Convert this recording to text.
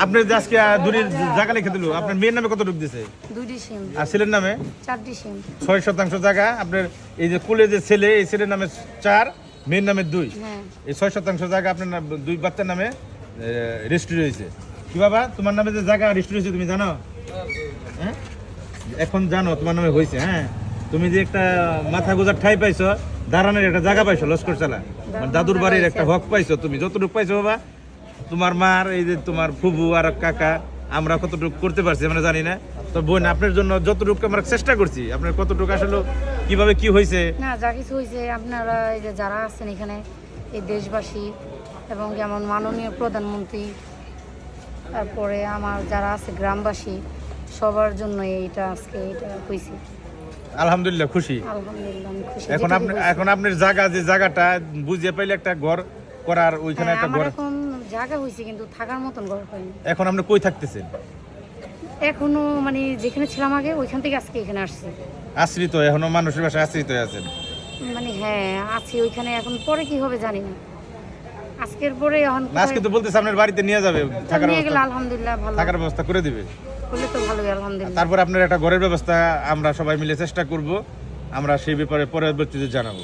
আপনার যে আজকে দূরের জায়গা লিখে দিল, আপনার মেয়ের নামে কত দিছে? 2টি সিম আর ছেলের নামে 4টি সিম 6% জায়গা। আপনার এই যে কুলে যে ছেলে, এই ছেলের নামে 4, মেয়ের নামে 2, হ্যাঁ এই 6% জায়গা আপনার 2 বাচ্চার নামে রেজিস্ট্রি হয়েছে। কি বাবা, তোমার নামে যে জায়গা রেজিস্ট্রি হয়েছে তুমি জানো? হ্যাঁ, এখন জানো তোমার নামে হয়েছে। হ্যাঁ, তুমি যে একটা মাথা গোজার ঠাই পাইছো, দাঁড়ানোর একটা জায়গা পাইছো লস্কর চালা, মানে দাদুর বাড়ির একটা হক পাইছো। তুমি যতটুকু পাইছো বাবা, তোমার মার এই যে তোমার ফুবু আর কাকা, আমরা কতটুকু করতে পারছি আমরা জানি না। তো বোন, আপনার জন্য যতটুকু আমরা চেষ্টা করছি, আপনার কতটুকু আসলে কিভাবে কি হয়েছে না, যা কিছু হয়েছে আপনারা এই যে যারা আছেন এখানে, এই দেশবাসী এবং যেমন মাননীয় প্রধানমন্ত্রী, তারপরে আমার যারা আছে গ্রামবাসী, সবার জন্য এইটা আজকে এটা হয়েছে। আলহামদুলিল্লাহ, খুশি। আলহামদুলিল্লাহ আমি খুশি। এখন যেটুকু আপনি হয়েছে। এখন আপনার জায়গা, যে জায়গাটা বুঝিয়ে পাইলে একটা ঘর করার, ওইখানে হ্যাঁ, একটা আমার ঘর। এখন জায়গা হয়েছে কিন্তু থাকার মতন ঘর হয়নি। এখন আপনি কই থাকতেছেন? এখনো মানে যেখানে ছিলাম আগে ওইখান থেকে আজকে এখানে আসছি। আশ্রিত, এখনো মানুষের বাসায় আশ্রিত হয়ে আছেন? মানে হ্যাঁ আছি ওইখানে, এখন পরে কি হবে জানি না। আজকের পরে এখন আজকে তো বলতেছে আপনার বাড়িতে নিয়ে যাবে, থাকার নিয়ে গেলে ব্যবস্থা, আলহামদুলিল্লাহ ভালো, থাকার ব্যবস্থা করে দিবে। হলে তো ভালোই আলহামদুলিল্লাহ। তারপর আপনার একটা ঘরের ব্যবস্থা আমরা সবাই মিলে চেষ্টা করব, আমরা সেই ব্যাপারে পরবর্তীতে জানাবো।